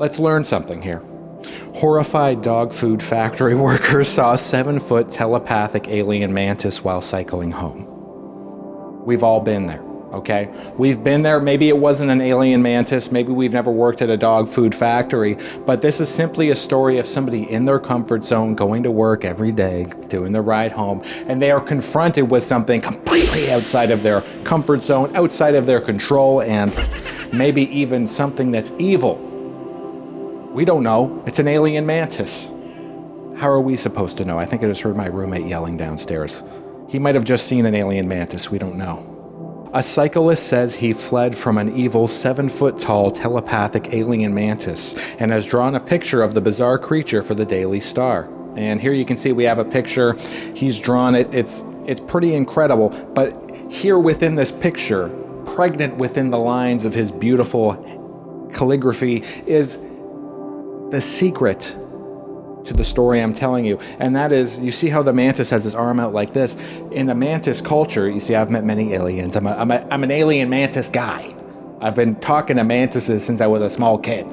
Let's learn something here. Horrified dog food factory workers saw a 7-foot telepathic alien mantis while cycling home. We've all been there, okay? We've been there. Maybe it wasn't an alien mantis. Maybe we've never worked at a dog food factory. But this is simply a story of somebody in their comfort zone, going to work every day, doing the ride home, and they are confronted with something completely outside of their comfort zone, outside of their control, and maybe even something that's evil. We don't know. It's an alien mantis. How are we supposed to know? I think I just heard my roommate yelling downstairs. He might have just seen an alien mantis. We don't know. A cyclist says he fled from an evil 7-foot-tall telepathic alien mantis and has drawn a picture of the bizarre creature for the Daily Star. And here you can see we have a picture. He's drawn it. It's pretty incredible. But here within this picture, pregnant within the lines of his beautiful calligraphy, is the secret to the story I'm telling you. And that is, you see how the mantis has his arm out like this? In the mantis culture, you see, I've met many aliens. I'm an alien mantis guy. I've been talking to mantises since I was a small kid.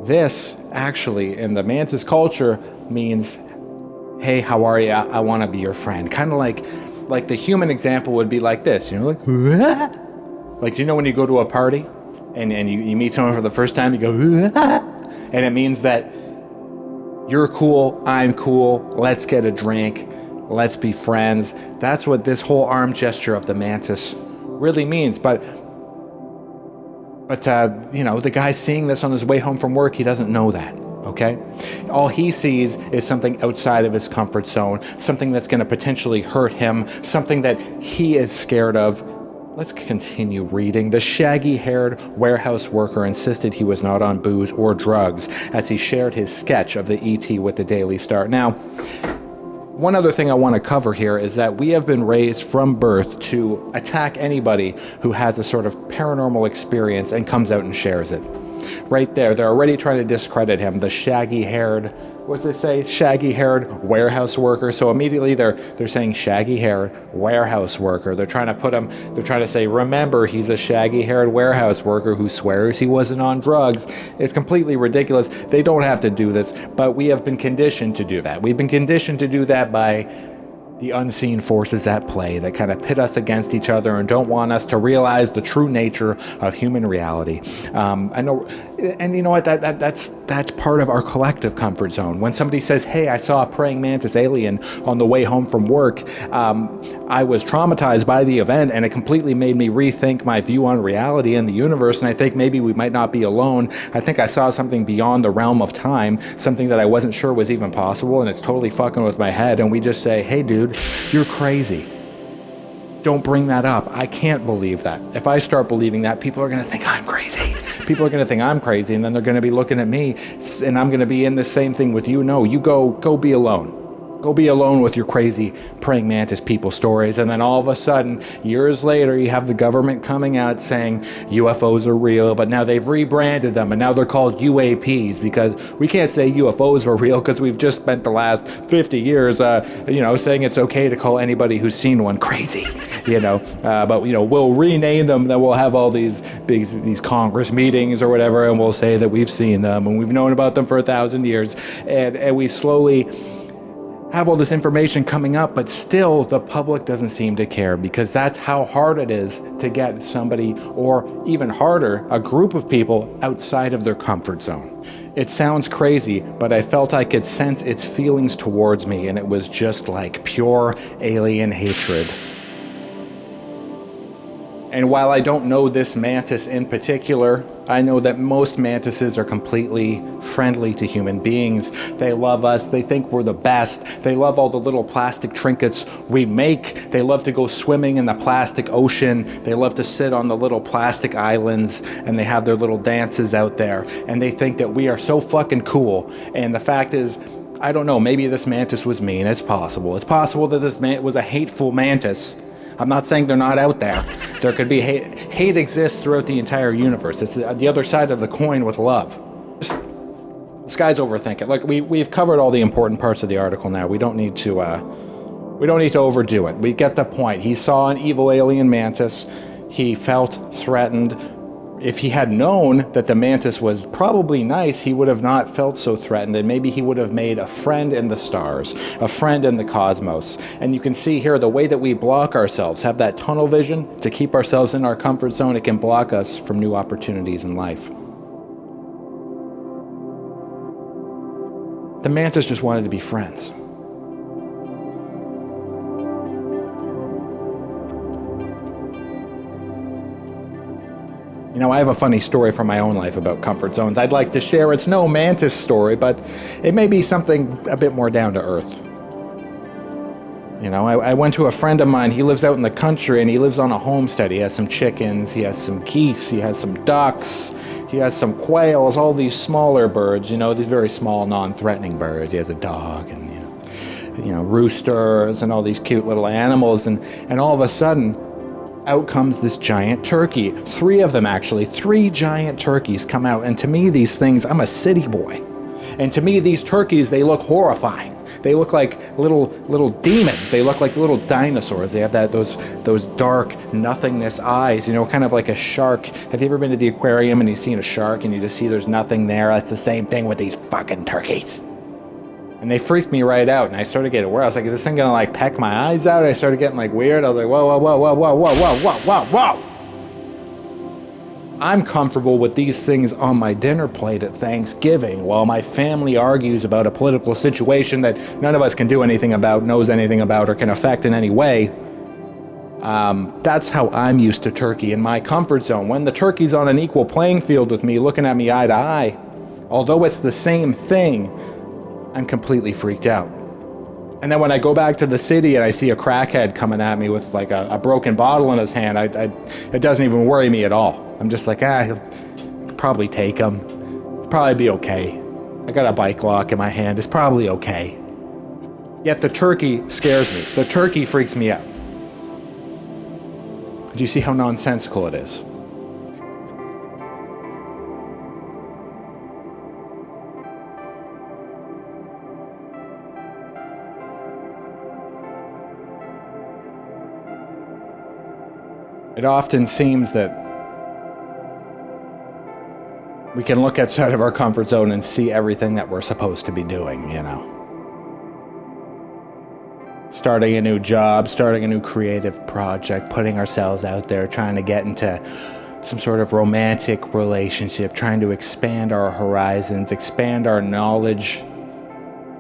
This, actually, in the mantis culture, means, hey, how are you? I want to be your friend. Kind of like the human example would be like this, you know, like, like, do you know when you go to a party and you meet someone for the first time, you go, and it means that you're cool, I'm cool, let's get a drink, let's be friends. That's what this whole arm gesture of the mantis really means. But you know, the guy seeing this on his way home from work, he doesn't know that, okay? All he sees is something outside of his comfort zone, something that's going to potentially hurt him, something that he is scared of. Let's continue reading. The shaggy-haired warehouse worker insisted he was not on booze or drugs as he shared his sketch of the ET with the Daily Star. Now, one other thing I want to cover here is that we have been raised from birth to attack anybody who has a sort of paranormal experience and comes out and shares it. Right there, they're already trying to discredit him, the shaggy-haired, what's it say? Shaggy-haired warehouse worker. So immediately they're saying shaggy-haired warehouse worker. They're trying to say, remember, he's a shaggy-haired warehouse worker who swears he wasn't on drugs. It's completely ridiculous. They don't have to do this, but we have been conditioned to do that. We've been conditioned to do that by the unseen forces at play that kind of pit us against each other and don't want us to realize the true nature of human reality. I know, and you know what? That's part of our collective comfort zone. When somebody says, "Hey, I saw a praying mantis alien on the way home from work," I was traumatized by the event, and it completely made me rethink my view on reality and the universe. And I think maybe we might not be alone. I think I saw something beyond the realm of time, something that I wasn't sure was even possible, and it's totally fucking with my head. And we just say, "Hey, dude, you're crazy. Don't bring that up. I can't believe that." If I start believing that, people are going to think I'm crazy. People are going to think I'm crazy, and then they're going to be looking at me, and I'm going to be in the same thing with you. No, you go be alone. Go be alone with your crazy praying mantis people stories. And then all of a sudden, years later, you have the government coming out saying UFOs are real, but now they've rebranded them, and now they're called UAPs, because we can't say UFOs were real because we've just spent the last 50 years, saying it's okay to call anybody who's seen one crazy, but we'll rename them, then we'll have all these Congress meetings or whatever, and we'll say that we've seen them, and we've known about them for 1,000 years, and we slowly have all this information coming up, but still the public doesn't seem to care, because that's how hard it is to get somebody, or even harder, a group of people outside of their comfort zone. It sounds crazy, but I felt I could sense its feelings towards me, and it was just like pure alien hatred. And while I don't know this mantis in particular, I know that most mantises are completely friendly to human beings. They love us. They think we're the best. They love all the little plastic trinkets we make. They love to go swimming in the plastic ocean. They love to sit on the little plastic islands, and they have their little dances out there. And they think that we are so fucking cool. And the fact is, I don't know, maybe this mantis was mean. It's possible. It's possible that this man was a hateful mantis. I'm not saying they're not out there. There could be hate. Hate exists throughout the entire universe. It's the other side of the coin with love. This guy's overthinking. Like we've covered all the important parts of the article now. We don't need to overdo it. We get the point. He saw an evil alien mantis. He felt threatened. if he had known that the mantis was probably nice, he would have not felt so threatened, and maybe he would have made a friend in the stars, a friend in the cosmos. And you can see here the way that we block ourselves, have that tunnel vision to keep ourselves in our comfort zone, it can block us from new opportunities in life. The mantis just wanted to be friends. You know, I have a funny story from my own life about comfort zones I'd like to share. It's no mantis story, but it may be something a bit more down to earth. You know, I went to a friend of mine. He lives out in the country, and he lives on a homestead. He has some chickens, he has some geese, he has some ducks, he has some quails, all these smaller birds, you know, these very small, non-threatening birds. He has a dog and, roosters and all these cute little animals. And all of a sudden, out comes this giant turkey. 3 of them, actually. 3 giant turkeys come out. And to me, these things, I'm a city boy. And to me, these turkeys, they look horrifying. They look like little demons. They look like little dinosaurs. They have those dark nothingness eyes, kind of like a shark. Have you ever been to the aquarium and you've seen a shark and you just see there's nothing there? That's the same thing with these fucking turkeys. And they freaked me right out, and I started getting worried. I was like, is this thing gonna peck my eyes out? I started getting weird. I was like, whoa. I'm comfortable with these things on my dinner plate at Thanksgiving while my family argues about a political situation that none of us can do anything about, knows anything about, or can affect in any way. That's how I'm used to turkey, in my comfort zone. When the turkey's on an equal playing field with me, looking at me eye to eye, although it's the same thing, I'm completely freaked out. And then when I go back to the city and I see a crackhead coming at me with a broken bottle in his hand, it doesn't even worry me at all. I'm just like, he'll probably take him. It'll probably be okay. I got a bike lock in my hand. It's probably okay. Yet the turkey scares me. The turkey freaks me out. Do you see how nonsensical it is? It often seems that we can look outside of our comfort zone and see everything that we're supposed to be doing, Starting a new job, starting a new creative project, putting ourselves out there, trying to get into some sort of romantic relationship, trying to expand our horizons, expand our knowledge,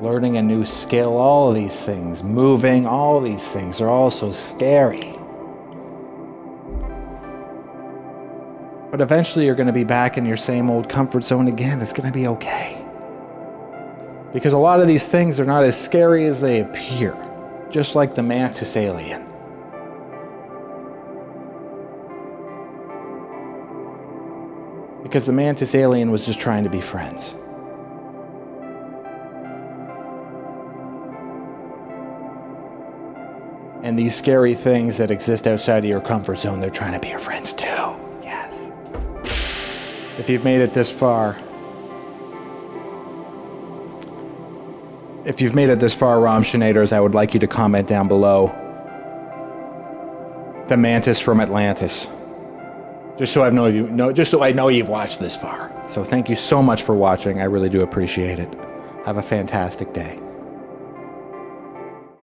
learning a new skill, all of these things, moving, all of these things are all so scary. But eventually you're going to be back in your same old comfort zone again. It's going to be okay. Because a lot of these things are not as scary as they appear. Just like the mantis alien. Because the mantis alien was just trying to be friends. And these scary things that exist outside of your comfort zone, they're trying to be your friends too. If you've made it this far, Ramshinators, I would like you to comment down below the mantis from Atlantis. Just so I know you've watched this far. So thank you so much for watching. I really do appreciate it. Have a fantastic day.